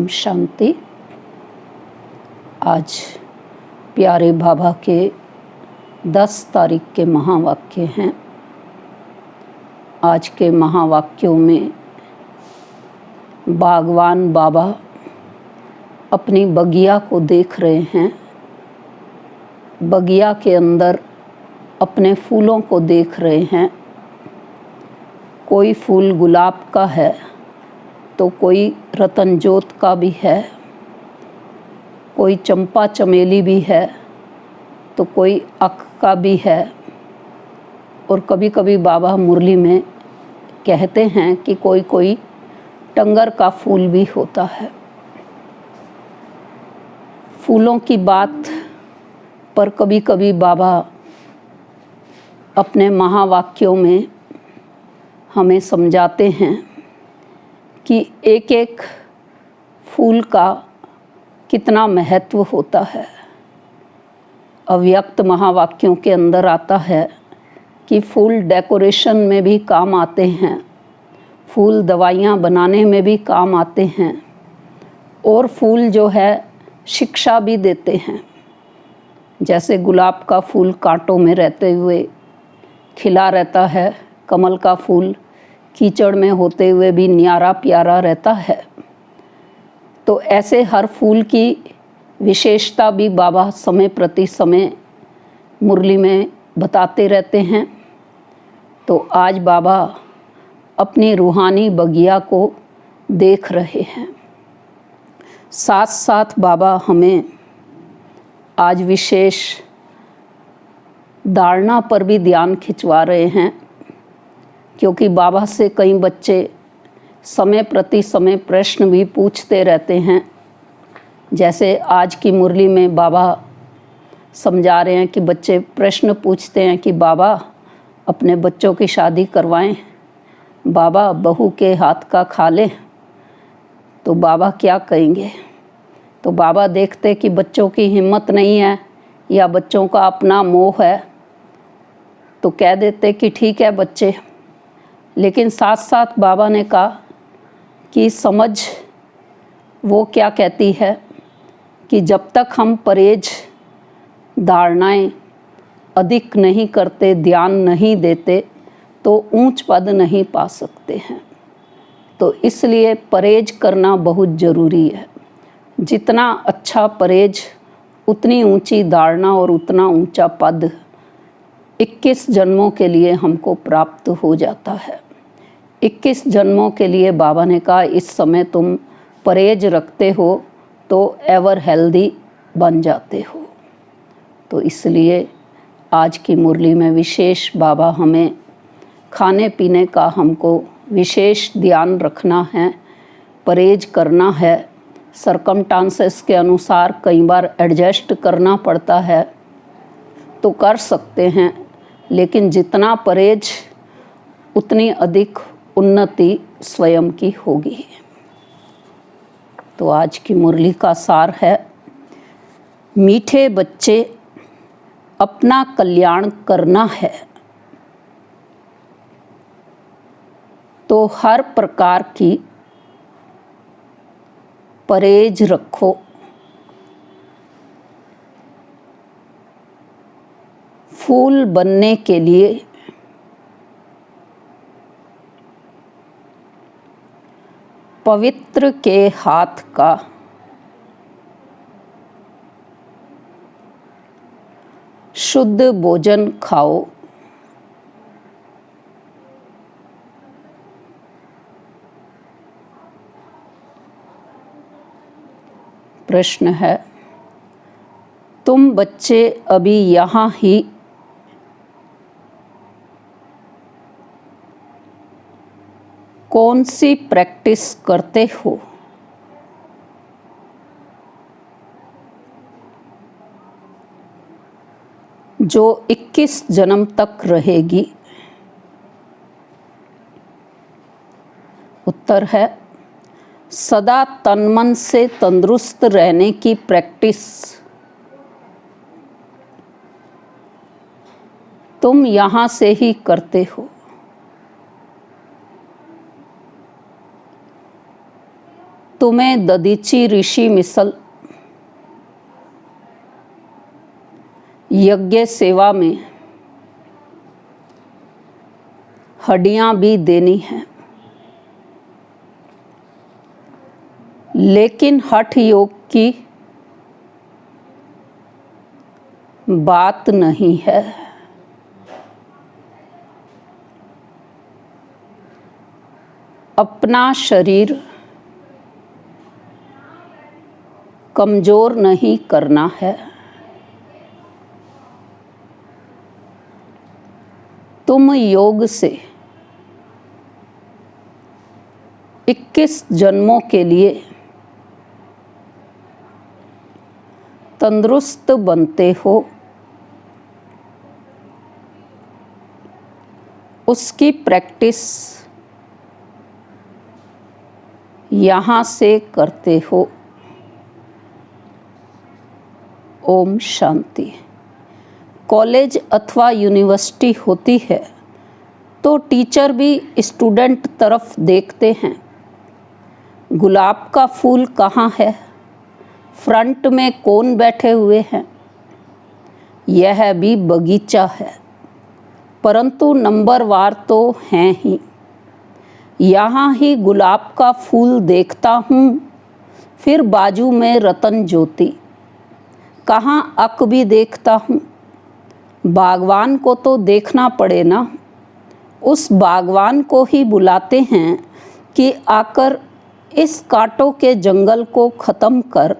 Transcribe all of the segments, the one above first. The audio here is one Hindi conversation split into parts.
शांति। आज प्यारे बाबा के 10 तारीख के महावाक्य हैं। आज के महावाक्यों में बागवान बाबा अपनी बगिया को देख रहे हैं। बगिया के अंदर अपने फूलों को देख रहे हैं। कोई फूल गुलाब का है तो कोई रतनजोत का भी है, कोई चंपा चमेली भी है तो कोई अक का भी है। और कभी कभी बाबा मुरली में कहते हैं कि कोई कोई टंगर का फूल भी होता है। फूलों की बात पर कभी कभी बाबा अपने महावाक्यों में हमें समझाते हैं कि एक एक फूल का कितना महत्व होता है। अव्यक्त महावाक्यों के अंदर आता है कि फूल डेकोरेशन में भी काम आते हैं, फूल दवाइयाँ बनाने में भी काम आते हैं, और फूल जो है शिक्षा भी देते हैं। जैसे गुलाब का फूल कांटों में रहते हुए खिला रहता है, कमल का फूल कीचड़ में होते हुए भी न्यारा प्यारा रहता है, तो ऐसे हर फूल की विशेषता भी बाबा समय प्रति समय मुरली में बताते रहते हैं। तो आज बाबा अपनी रूहानी बगिया को देख रहे हैं। साथ साथ बाबा हमें आज विशेष धारणा पर भी ध्यान खिंचवा रहे हैं, क्योंकि बाबा से कई बच्चे समय प्रति समय प्रश्न भी पूछते रहते हैं। जैसे आज की मुरली में बाबा समझा रहे हैं कि बच्चे प्रश्न पूछते हैं कि बाबा अपने बच्चों की शादी करवाएं, बाबा बहू के हाथ का खा लें, तो बाबा क्या कहेंगे। तो बाबा देखते कि बच्चों की हिम्मत नहीं है या बच्चों का अपना मोह है, तो कह देते कि ठीक है बच्चे। लेकिन साथ साथ बाबा ने कहा कि समझ वो क्या कहती है कि जब तक हम परहेज धारणाएं अधिक नहीं करते, ध्यान नहीं देते, तो ऊंच पद नहीं पा सकते हैं। तो इसलिए परहेज करना बहुत ज़रूरी है। जितना अच्छा परहेज उतनी ऊंची धारणा और उतना ऊंचा पद 21 जन्मों के लिए हमको प्राप्त हो जाता है। 21 जन्मों के लिए बाबा ने कहा इस समय तुम परहेज रखते हो तो एवर हेल्दी बन जाते हो। तो इसलिए आज की मुरली में विशेष बाबा हमें खाने पीने का हमको विशेष ध्यान रखना है, परहेज करना है। सरकमस्टांसेस के अनुसार कई बार एडजस्ट करना पड़ता है तो कर सकते हैं, लेकिन जितना परहेज उतनी अधिक उन्नति स्वयं की होगी। तो आज की मुरली का सार है, मीठे बच्चे अपना कल्याण करना है तो हर प्रकार की परहेज रखो। फूल बनने के लिए पवित्र के हाथ का शुद्ध भोजन खाओ। प्रश्न है, तुम बच्चे अभी यहाँ ही कौन सी प्रैक्टिस करते हो? जो 21 जन्म तक रहेगी? उत्तर है, सदा तन मन से तंदुरुस्त रहने की प्रैक्टिस तुम यहाँ से ही करते हो। तुम्हें ददीची ऋषि मिसल यज्ञ सेवा में हड्डियां भी देनी है, लेकिन हठ योग की बात नहीं है। अपना शरीर कमजोर नहीं करना है। तुम योग से 21 जन्मों के लिए तंदुरुस्त बनते हो। उसकी प्रैक्टिस यहाँ से करते हो। ओम शांति। कॉलेज अथवा यूनिवर्सिटी होती है तो टीचर भी स्टूडेंट तरफ देखते हैं। गुलाब का फूल कहाँ है, फ्रंट में कौन बैठे हुए हैं। यह भी बगीचा है, परंतु नंबरवार तो हैं ही। यहाँ ही गुलाब का फूल देखता हूँ, फिर बाजू में रतन ज्योति। कहाँ अक भी देखता हूँ। बागवान को तो देखना पड़े ना। उस बागवान को ही बुलाते हैं कि आकर इस कांटों के जंगल को ख़त्म कर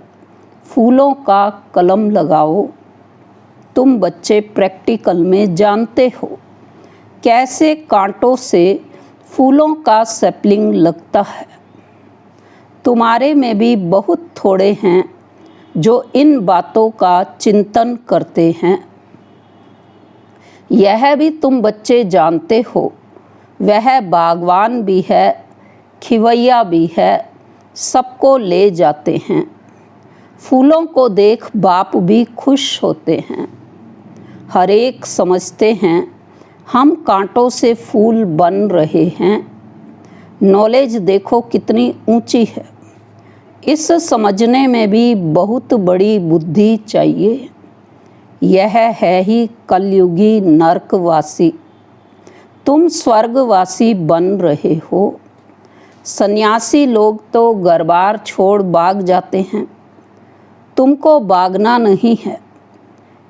फूलों का कलम लगाओ। तुम बच्चे प्रैक्टिकल में जानते हो कैसे कांटों से फूलों का सैपलिंग लगता है। तुम्हारे में भी बहुत थोड़े हैं जो इन बातों का चिंतन करते हैं। यह भी तुम बच्चे जानते हो, वह बागवान भी है, खिवैया भी है, सबको ले जाते हैं। फूलों को देख बाप भी खुश होते हैं। हर एक समझते हैं हम कांटों से फूल बन रहे हैं। नॉलेज देखो कितनी ऊंची है। इस समझने में भी बहुत बड़ी बुद्धि चाहिए। यह है ही कलयुगी नरकवासी। तुम स्वर्गवासी बन रहे हो। सन्यासी लोग तो घर बार छोड़ भाग जाते हैं। तुमको भागना नहीं है।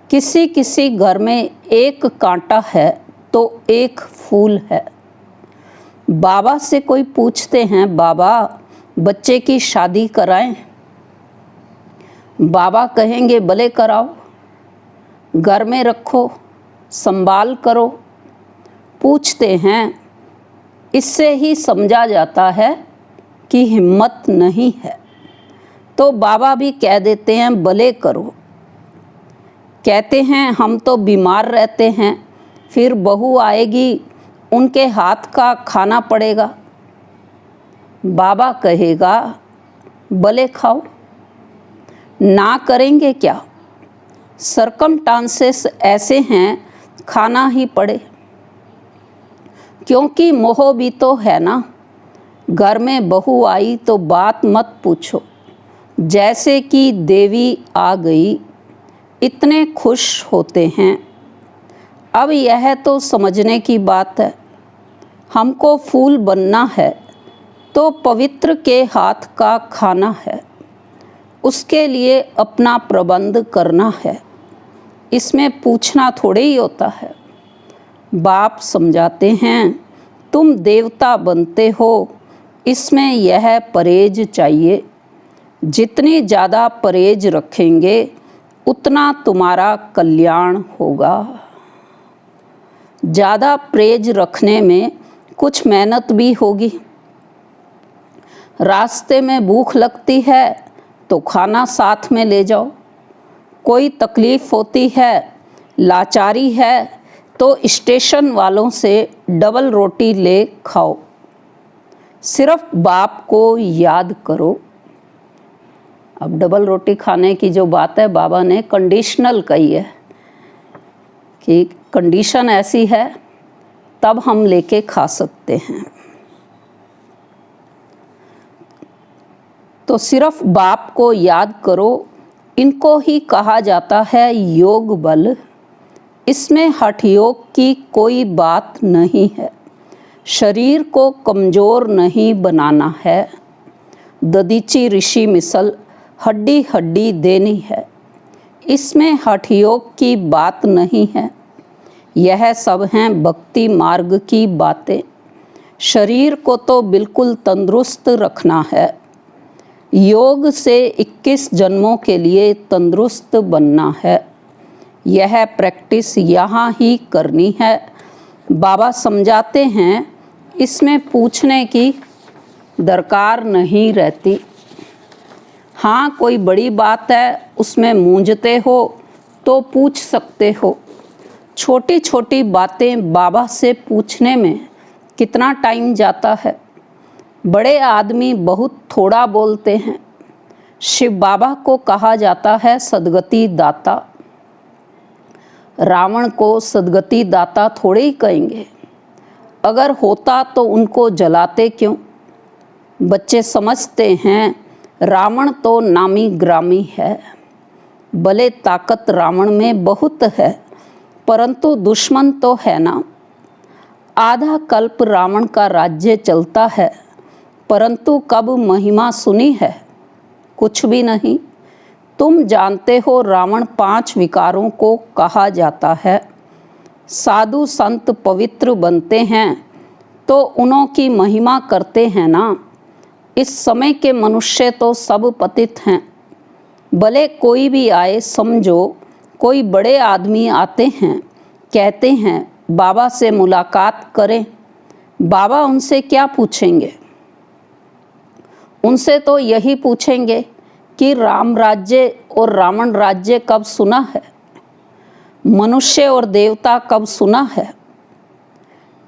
किसी किसी घर में एक कांटा है तो एक फूल है। बाबा से कोई पूछते हैं, बाबा बच्चे की शादी कराएं? बाबा कहेंगे भले कराओ, घर में रखो, संभाल करो। पूछते हैं, इससे ही समझा जाता है कि हिम्मत नहीं है। तो बाबा भी कह देते हैं भले करो। कहते हैं हम तो बीमार रहते हैं, फिर बहू आएगी, उनके हाथ का खाना पड़ेगा। बाबा कहेगा भले खाओ। ना करेंगे क्या? सरकमस्टांसेस ऐसे हैं, खाना ही पड़े। क्योंकि मोह भी तो है ना। घर में बहू आई तो बात मत पूछो, जैसे कि देवी आ गई, इतने खुश होते हैं। अब यह तो समझने की बात है। हमको फूल बनना है तो पवित्र के हाथ का खाना है, उसके लिए अपना प्रबंध करना है। इसमें पूछना थोड़े ही होता है। बाप समझाते हैं तुम देवता बनते हो, इसमें यह परहेज चाहिए। जितनी ज़्यादा परहेज रखेंगे उतना तुम्हारा कल्याण होगा। ज़्यादा परहेज रखने में कुछ मेहनत भी होगी। रास्ते में भूख लगती है तो खाना साथ में ले जाओ। कोई तकलीफ़ होती है, लाचारी है तो स्टेशन वालों से डबल रोटी ले खाओ। सिर्फ बाप को याद करो। अब डबल रोटी खाने की जो बात है, बाबा ने कंडीशनल कही है कि कंडीशन ऐसी है तब हम लेके खा सकते हैं। तो सिर्फ बाप को याद करो, इनको ही कहा जाता है योग बल। इसमें हठ योग की कोई बात नहीं है। शरीर को कमज़ोर नहीं बनाना है। ददीची ऋषि मिसल हड्डी हड्डी देनी है। इसमें हठ योग की बात नहीं है। यह सब हैं भक्ति मार्ग की बातें। शरीर को तो बिल्कुल तंदुरुस्त रखना है। योग से 21 जन्मों के लिए तंदुरुस्त बनना है। यह प्रैक्टिस यहाँ ही करनी है। बाबा समझाते हैं, इसमें पूछने की दरकार नहीं रहती। हाँ, कोई बड़ी बात है, उसमें मूंझते हो तो पूछ सकते हो। छोटी छोटी बातें बाबा से पूछने में कितना टाइम जाता है। बड़े आदमी बहुत थोड़ा बोलते हैं। शिव बाबा को कहा जाता है सद्गति दाता। रावण को सद्गति दाता थोड़े ही कहेंगे। अगर होता तो उनको जलाते क्यों? बच्चे समझते हैं रावण तो नामी ग्रामी है। भले ताकत रावण में बहुत है, परंतु दुश्मन तो है ना। आधा कल्प रावण का राज्य चलता है, परंतु कब महिमा सुनी है? कुछ भी नहीं। तुम जानते हो रावण 5 विकारों को कहा जाता है। साधु संत पवित्र बनते हैं तो उन्हों की महिमा करते हैं ना। इस समय के मनुष्य तो सब पतित हैं। भले कोई भी आए, समझो कोई बड़े आदमी आते हैं, कहते हैं बाबा से मुलाकात करें। बाबा उनसे क्या पूछेंगे? उनसे तो यही पूछेंगे कि राम राज्य और रावण राज्य कब सुना है? मनुष्य और देवता कब सुना है?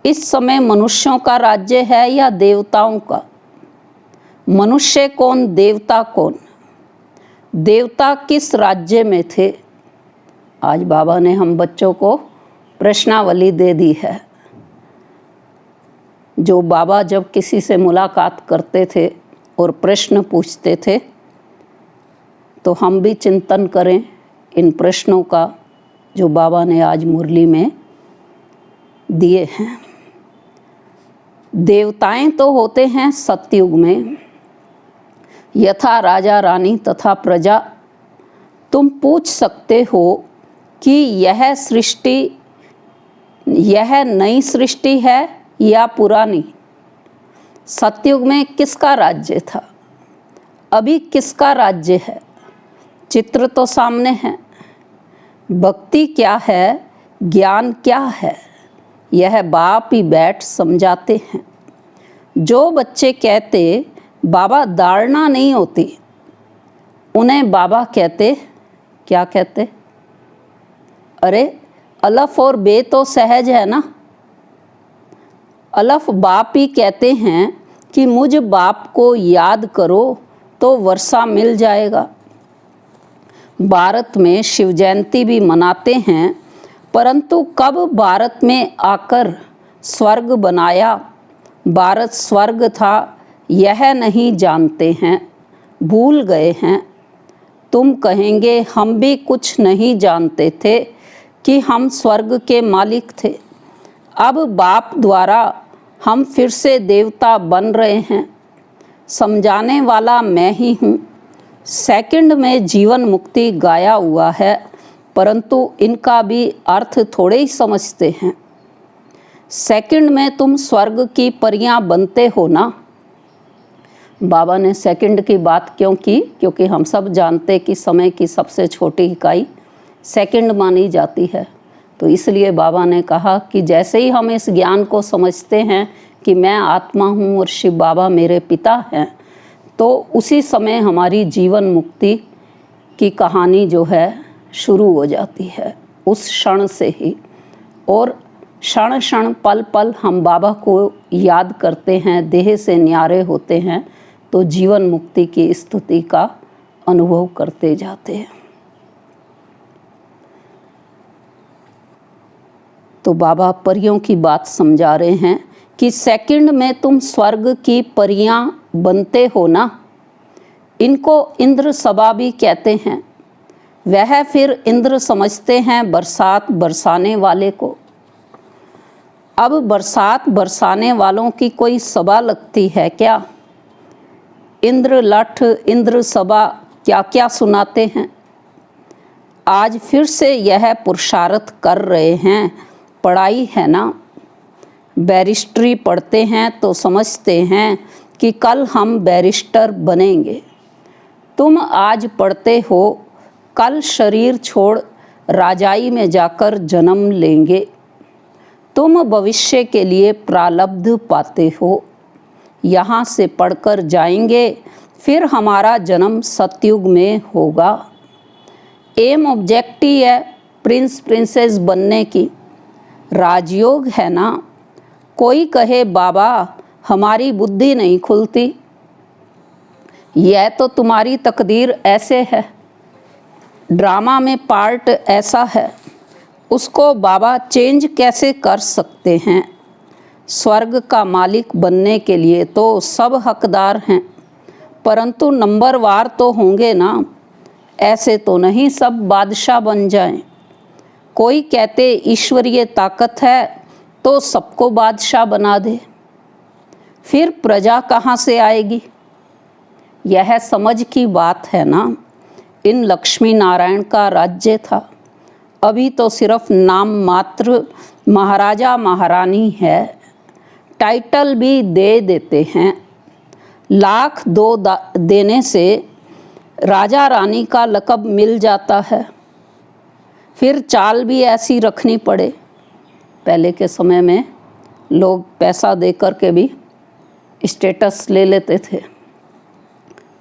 इस समय मनुष्यों का राज्य है या देवताओं का? मनुष्य कौन, देवता कौन? देवता किस राज्य में थे? आज बाबा ने हम बच्चों को प्रश्नावली दे दी है। जो बाबा जब किसी से मुलाकात करते थे और प्रश्न पूछते थे, तो हम भी चिंतन करें इन प्रश्नों का जो बाबा ने आज मुरली में दिए हैं। देवताएं तो होते हैं सतयुग में, यथा राजा रानी तथा प्रजा। तुम पूछ सकते हो कि यह सृष्टि, यह नई सृष्टि है या पुरानी? सतयुग में किसका राज्य था? अभी किसका राज्य है? चित्र तो सामने है। भक्ति क्या है, ज्ञान क्या है, यह बाप ही बैठ समझाते हैं। जो बच्चे कहते बाबा धारणा नहीं होती, उन्हें बाबा कहते, क्या कहते? अरे अलफ और बे तो सहज है ना। अलफ बाप ही कहते हैं कि मुझ बाप को याद करो तो वर्षा मिल जाएगा। भारत में शिव जयंती भी मनाते हैं, परंतु कब भारत में आकर स्वर्ग बनाया, भारत स्वर्ग था, यह नहीं जानते हैं, भूल गए हैं। तुम कहेंगे हम भी कुछ नहीं जानते थे कि हम स्वर्ग के मालिक थे। अब बाप द्वारा हम फिर से देवता बन रहे हैं। समझाने वाला मैं ही हूँ। सेकंड में जीवन मुक्ति गाया हुआ है, परंतु इनका भी अर्थ थोड़े ही समझते हैं। सेकंड में तुम स्वर्ग की परियां बनते हो ना। बाबा ने सेकंड की बात क्यों की? क्योंकि हम सब जानते कि समय की सबसे छोटी इकाई सेकंड मानी जाती है। तो इसलिए बाबा ने कहा कि जैसे ही हम इस ज्ञान को समझते हैं कि मैं आत्मा हूँ और शिव बाबा मेरे पिता हैं, तो उसी समय हमारी जीवन मुक्ति की कहानी जो है शुरू हो जाती है, उस क्षण से ही। और क्षण क्षण पल पल हम बाबा को याद करते हैं, देह से न्यारे होते हैं, तो जीवन मुक्ति की स्थिति का अनुभव करते जाते हैं। तो बाबा परियों की बात समझा रहे हैं कि सेकंड में तुम स्वर्ग की परियां बनते हो ना। इनको इंद्र सभा भी कहते हैं। वह फिर इंद्र समझते हैं बरसात बरसाने वाले को। अब बरसात बरसाने वालों की कोई सभा लगती है क्या? इंद्र लठ, इंद्र सभा क्या क्या सुनाते हैं। आज फिर से यह पुरुषार्थ कर रहे हैं। पढ़ाई है ना, बैरिस्ट्री पढ़ते हैं तो समझते हैं कि कल हम बैरिस्टर बनेंगे। तुम आज पढ़ते हो, कल शरीर छोड़ राजाई में जाकर जन्म लेंगे। तुम भविष्य के लिए प्रारब्ध पाते हो। यहाँ से पढ़कर जाएंगे, फिर हमारा जन्म सतयुग में होगा। एम ऑब्जेक्टिव है प्रिंस प्रिंसेस बनने की। राजयोग है ना। कोई कहे बाबा हमारी बुद्धि नहीं खुलती, यह तो तुम्हारी तकदीर ऐसे है। ड्रामा में पार्ट ऐसा है, उसको बाबा चेंज कैसे कर सकते हैं? स्वर्ग का मालिक बनने के लिए तो सब हकदार हैं, परंतु नंबरवार तो होंगे ना। ऐसे तो नहीं सब बादशाह बन जाएं। कोई कहते ईश्वरीय ताकत है तो सबको बादशाह बना दे, फिर प्रजा कहाँ से आएगी? यह समझ की बात है ना। इन लक्ष्मी नारायण का राज्य था, अभी तो सिर्फ नाम मात्र महाराजा महारानी है। टाइटल भी दे देते हैं। लाख दो देने से राजा रानी का लक़ब मिल जाता है। फिर चाल भी ऐसी रखनी पड़े। पहले के समय में लोग पैसा दे कर के भी स्टेटस ले लेते थे,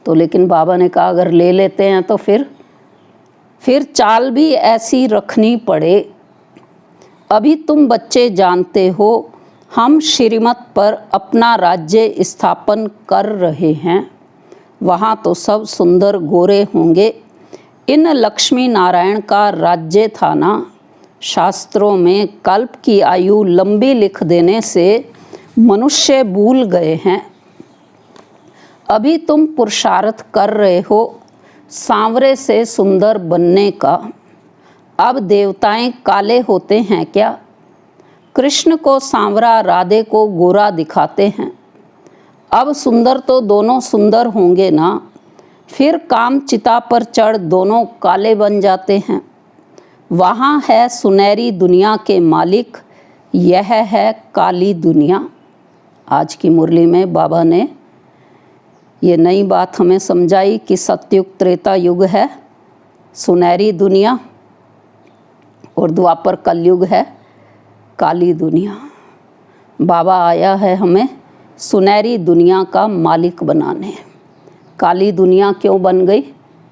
तो लेकिन बाबा ने कहा अगर ले लेते हैं तो फिर चाल भी ऐसी रखनी पड़े। अभी तुम बच्चे जानते हो हम श्रीमत पर अपना राज्य स्थापन कर रहे हैं। वहाँ तो सब सुंदर गोरे होंगे। इन लक्ष्मी नारायण का राज्य था ना। शास्त्रों में कल्प की आयु लंबी लिख देने से मनुष्य भूल गए हैं। अभी तुम पुरुषार्थ कर रहे हो सांवरे से सुंदर बनने का। अब देवताएं काले होते हैं क्या? कृष्ण को सांवरा, राधे को गोरा दिखाते हैं। अब सुंदर तो दोनों सुंदर होंगे ना। फिर काम चिता पर चढ़ दोनों काले बन जाते हैं। वहाँ है सुनहरी दुनिया के मालिक, यह है काली दुनिया। आज की मुरली में बाबा ने ये नई बात हमें समझाई कि सतयुग त्रेता युग है सुनहरी दुनिया और द्वापर कलयुग है काली दुनिया। बाबा आया है हमें सुनहरी दुनिया का मालिक बनाने। काली दुनिया क्यों बन गई?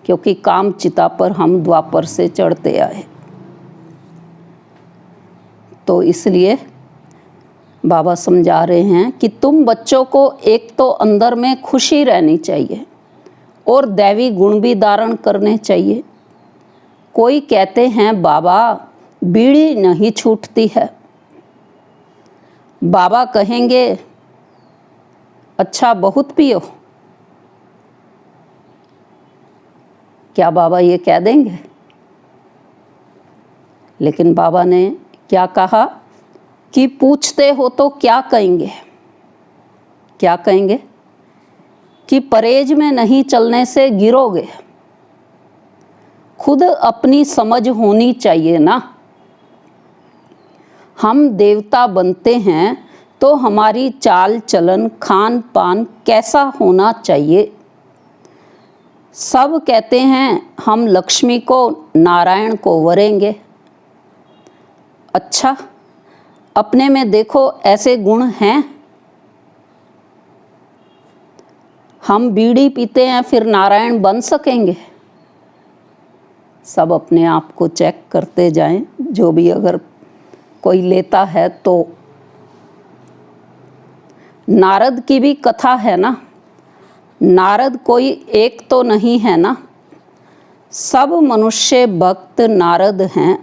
क्योंकि काम चिता पर हम द्वापर से चढ़ते आए। तो इसलिए बाबा समझा रहे हैं कि तुम बच्चों को एक तो अंदर में खुशी रहनी चाहिए और दैवी गुण भी धारण करने चाहिए। कोई कहते हैं बाबा बीड़ी नहीं छूटती है। बाबा कहेंगे अच्छा बहुत पियो। क्या बाबा ये कह देंगे? लेकिन बाबा ने क्या कहा कि पूछते हो तो क्या कहेंगे? क्या कहेंगे कि परहेज में नहीं चलने से गिरोगे। खुद अपनी समझ होनी चाहिए ना। हम देवता बनते हैं तो हमारी चाल चलन खान पान कैसा होना चाहिए। सब कहते हैं हम लक्ष्मी को नारायण को वरेंगे। अच्छा, अपने में देखो ऐसे गुण हैं? हम बीड़ी पीते हैं फिर नारायण बन सकेंगे? सब अपने आप को चेक करते जाएं। जो भी अगर कोई लेता है तो नारद की भी कथा है ना। नारद कोई एक तो नहीं है ना। सब मनुष्य भक्त नारद हैं।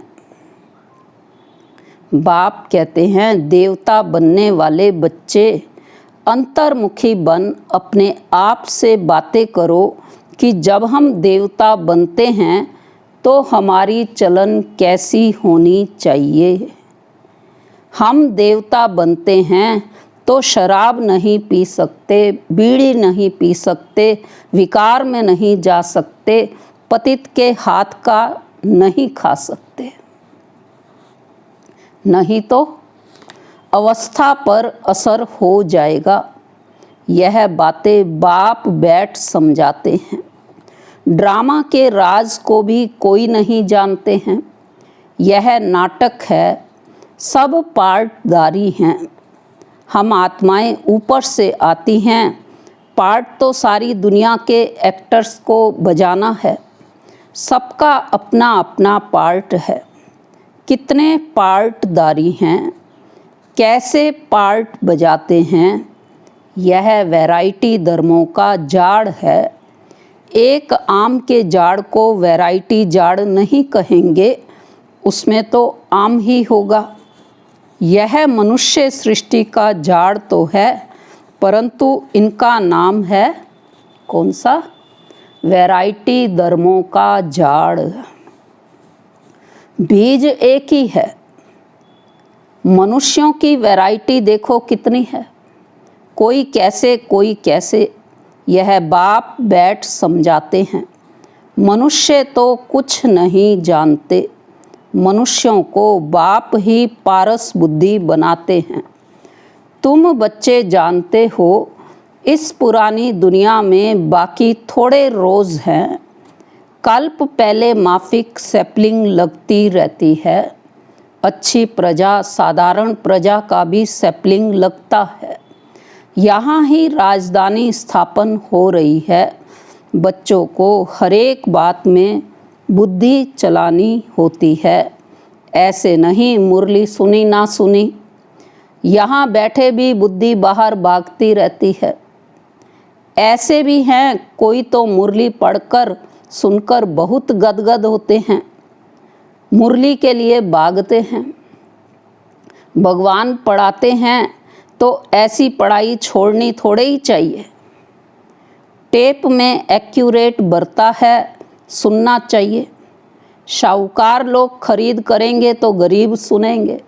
बाप कहते हैं देवता बनने वाले बच्चे अंतर्मुखी बन अपने आप से बातें करो कि जब हम देवता बनते हैं तो हमारी चलन कैसी होनी चाहिए। हम देवता बनते हैं तो शराब नहीं पी सकते, बीड़ी नहीं पी सकते, विकार में नहीं जा सकते, पतित के हाथ का नहीं खा सकते, नहीं तो अवस्था पर असर हो जाएगा। यह बातें बाप बैठ समझाते हैं। ड्रामा के राज को भी कोई नहीं जानते हैं। यह नाटक है, सब पार्टदारी हैं। हम आत्माएं ऊपर से आती हैं, पार्ट तो सारी दुनिया के एक्टर्स को बजाना है। सबका अपना अपना पार्ट है। कितने पार्टदारी हैं, कैसे पार्ट बजाते हैं, यह वैरायटी धर्मों का जाड़ है। एक आम के जाड़ को वैरायटी जाड़ नहीं कहेंगे, उसमें तो आम ही होगा। यह मनुष्य सृष्टि का जाड़ तो है, परंतु इनका नाम है कौन सा? वैरायटी धर्मों का जाड़। बीज एक ही है। मनुष्यों की वैरायटी देखो कितनी है, कोई कैसे कोई कैसे। यह बाप बैठ समझाते हैं। मनुष्य तो कुछ नहीं जानते, मनुष्यों को बाप ही पारस बुद्धि बनाते हैं। तुम बच्चे जानते हो, इस पुरानी दुनिया में बाकी थोड़े रोज़ हैं। कल्प पहले माफिक सैपलिंग लगती रहती है। अच्छी प्रजा, साधारण प्रजा का भी सैपलिंग लगता है। यहाँ ही राजधानी स्थापन हो रही है। बच्चों को हर एक बात में बुद्धि चलानी होती है। ऐसे नहीं मुरली सुनी ना सुनी, यहाँ बैठे भी बुद्धि बाहर भागती रहती है। ऐसे भी हैं, कोई तो मुरली पढ़कर सुनकर बहुत गदगद होते हैं, मुरली के लिए भागते हैं। भगवान पढ़ाते हैं तो ऐसी पढ़ाई छोड़नी थोड़े ही चाहिए। टेप में एक्यूरेट बरता है, सुनना चाहिए। शाहूकार लोग खरीद करेंगे तो गरीब सुनेंगे,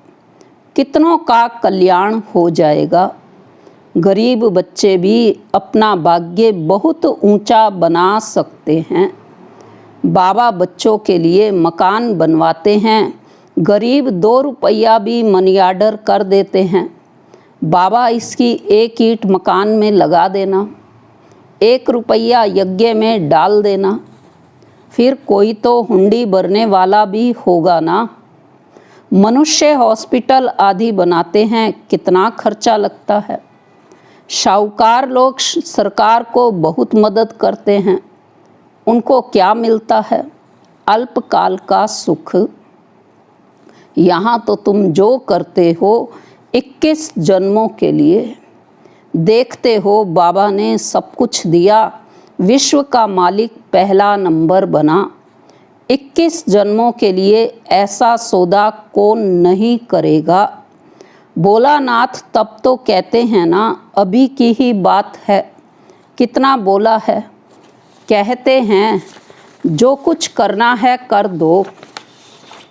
कितनों का कल्याण हो जाएगा। गरीब बच्चे भी अपना भाग्य बहुत ऊंचा बना सकते हैं। बाबा बच्चों के लिए मकान बनवाते हैं। गरीब 2 रुपया भी मनी आर्डर कर देते हैं। बाबा इसकी 1 ईंट मकान में लगा देना, 1 रुपया यज्ञ में डाल देना, फिर कोई तो हुंडी भरने वाला भी होगा ना। मनुष्य हॉस्पिटल आदि बनाते हैं, कितना खर्चा लगता है। शाहूकार लोग सरकार को बहुत मदद करते हैं, उनको क्या मिलता है? अल्पकाल का सुख। यहाँ तो तुम जो करते हो 21 जन्मों के लिए। देखते हो बाबा ने सब कुछ दिया, विश्व का मालिक पहला नंबर बना। 21 जन्मों के लिए ऐसा सौदा कौन नहीं करेगा। भोलानाथ तब तो कहते हैं ना, अभी की ही बात है। कितना बोला है, कहते हैं जो कुछ करना है कर दो।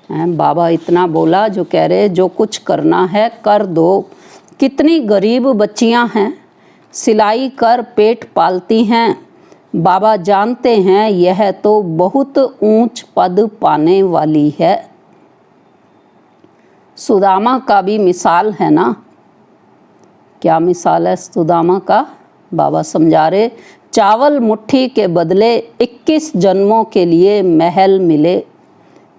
बाबा इतना बोला जो कह रहे जो कुछ करना है कर दो। कितनी गरीब बच्चियां हैं, सिलाई कर पेट पालती हैं। बाबा जानते हैं यह तो बहुत ऊंच पद पाने वाली है। सुदामा का भी मिसाल है ना। क्या मिसाल है सुदामा का? बाबा समझा रहे, चावल मुट्ठी के बदले 21 जन्मों के लिए महल मिले।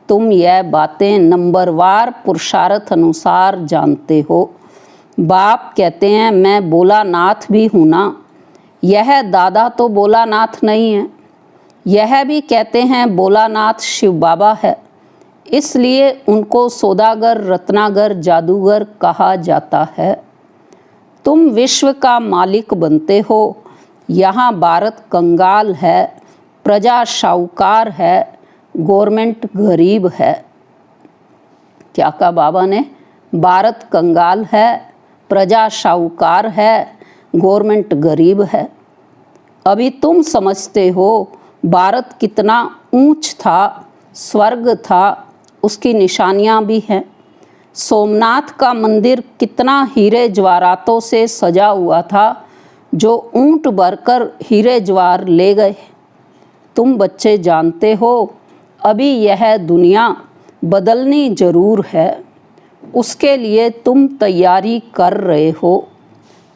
तुम यह बातें नंबरवार पुरुषार्थ अनुसार जानते हो। बाप कहते हैं मैं भोलानाथ भी हूँ ना। यह दादा तो भोलानाथ नहीं है। यह भी कहते हैं भोलानाथ शिव बाबा है, इसलिए उनको सौदागर, रत्नागर, जादूगर कहा जाता है। तुम विश्व का मालिक बनते हो। यहाँ भारत कंगाल है, प्रजा शाहूकार है, गवर्नमेंट गरीब है। क्या कहा बाबा ने? भारत कंगाल है, प्रजा शाहूकार है, गवर्नमेंट गरीब है। अभी तुम समझते हो भारत कितना ऊंच था, स्वर्ग था, उसकी निशानियां भी हैं। सोमनाथ का मंदिर कितना हीरे जवाहरातों से सजा हुआ था, जो ऊंट भरकर हीरे जवाहर ले गए। तुम बच्चे जानते हो, अभी यह दुनिया बदलनी जरूर है, उसके लिए तुम तैयारी कर रहे हो।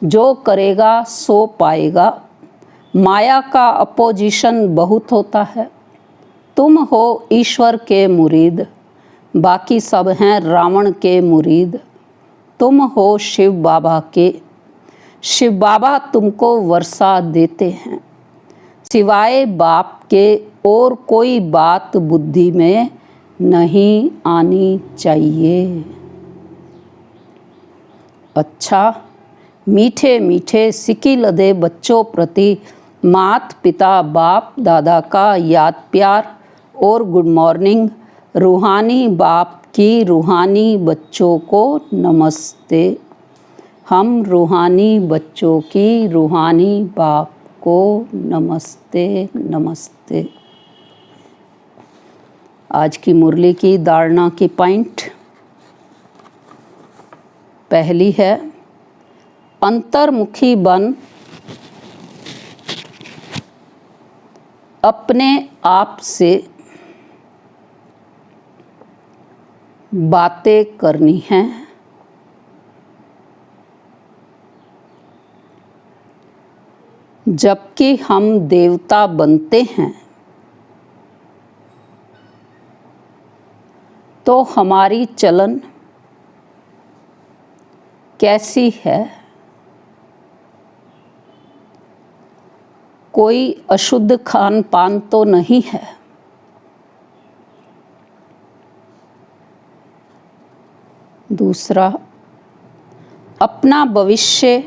जो करेगा सो पाएगा। माया का अपोजिशन बहुत होता है। तुम हो ईश्वर के मुरीद, बाकी सब हैं रावण के मुरीद। तुम हो शिव बाबा के। शिव बाबा तुमको वर्षा देते हैं। सिवाय बाप के और कोई बात बुद्धि में नहीं आनी चाहिए। अच्छा, मीठे मीठे सिकी लदे बच्चों प्रति मात पिता बाप दादा का याद प्यार और गुड मॉर्निंग। रूहानी बाप की रूहानी बच्चों को नमस्ते। हम रूहानी बच्चों की रूहानी बाप को नमस्ते नमस्ते। आज की मुरली की धारणा की पॉइंट पहली है, अंतर्मुखी बन अपने आप से बातें करनी हैं। जबकि हम देवता बनते हैं तो हमारी चलन कैसी है? कोई अशुद्ध खान पान तो नहीं है। दूसरा, अपना भविष्य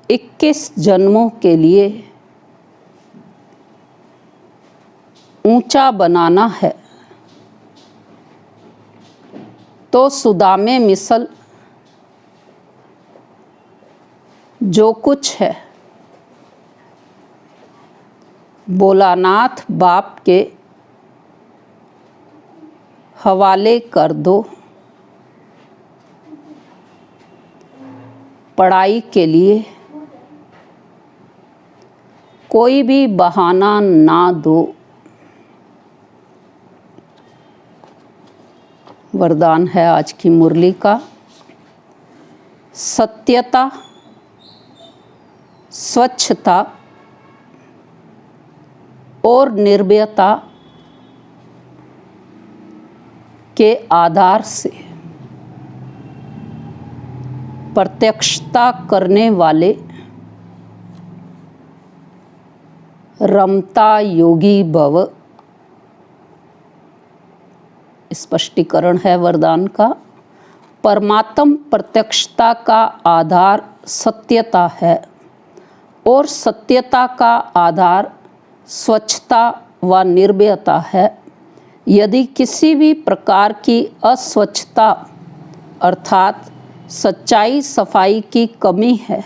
21 जन्मों के लिए ऊंचा बनाना है तो सुदामे मिसल जो कुछ है भोलानाथ बाप के हवाले कर दो। पढ़ाई के लिए कोई भी बहाना ना दो। वरदान है आज की मुरली का, सत्यता, स्वच्छता और निर्भयता के आधार से प्रत्यक्षता करने वाले रमता योगी भव। स्पष्टीकरण है वरदान का, परमात्म प्रत्यक्षता का आधार सत्यता है और सत्यता का आधार स्वच्छता व निर्भयता है। यदि किसी भी प्रकार की अस्वच्छता अर्थात सच्चाई सफाई की कमी है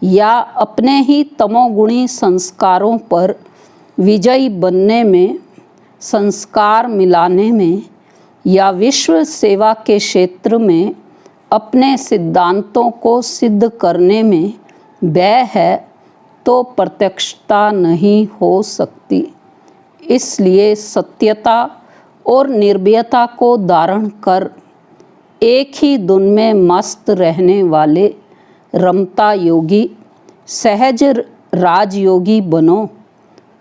या अपने ही तमोगुणी संस्कारों पर विजयी बनने में, संस्कार मिलाने में या विश्व सेवा के क्षेत्र में अपने सिद्धांतों को सिद्ध करने में व्यय है तो प्रत्यक्षता नहीं हो सकती। इसलिए सत्यता और निर्भयता को धारण कर एक ही धुन में मस्त रहने वाले रमता योगी, सहज राजयोगी बनो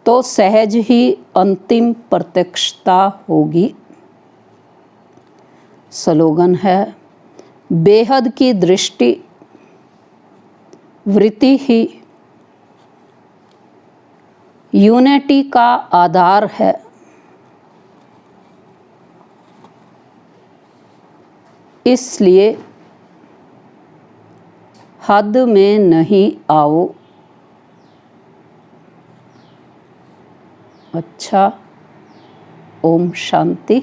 तो सहज ही अंतिम प्रत्यक्षता होगी। स्लोगन है, बेहद की दृष्टि वृत्ति ही यूनिटी का आधार है। इसलिए हद में नहीं आओ। अच्छा, ओम शांति।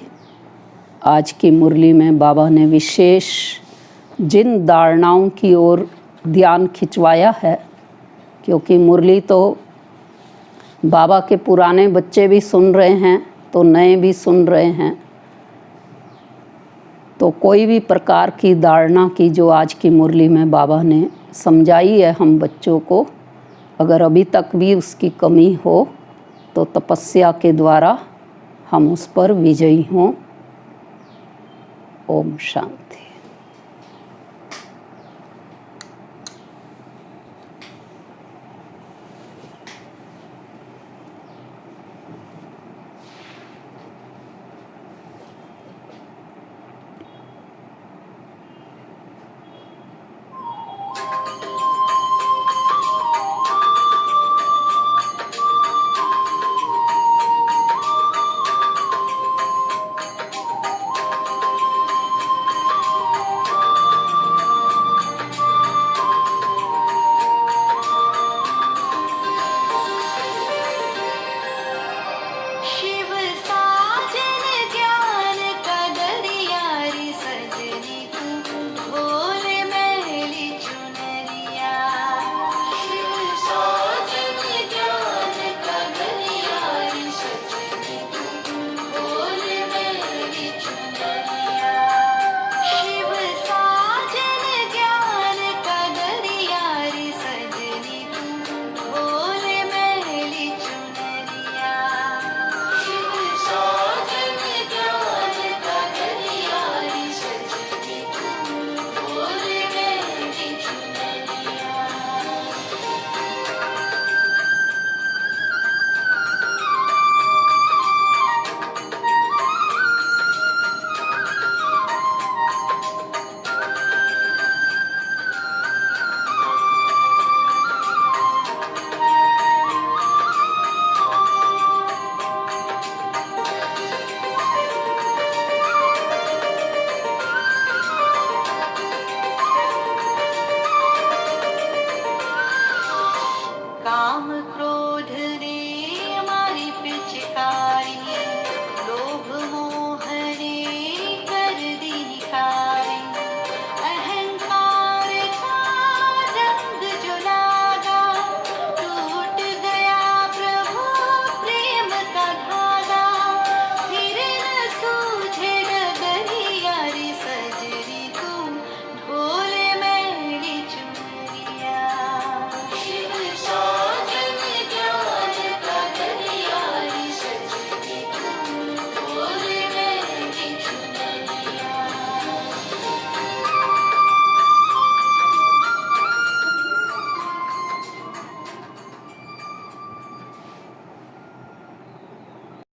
आज की मुरली में बाबा ने विशेष जिन धारणाओं की ओर ध्यान खिंचवाया है, क्योंकि मुरली तो बाबा के पुराने बच्चे भी सुन रहे हैं तो नए भी सुन रहे हैं। तो कोई भी प्रकार की धारणा की जो आज की मुरली में बाबा ने समझाई है हम बच्चों को, अगर अभी तक भी उसकी कमी हो तो तपस्या के द्वारा हम उस पर विजयी हों। ओम शांति।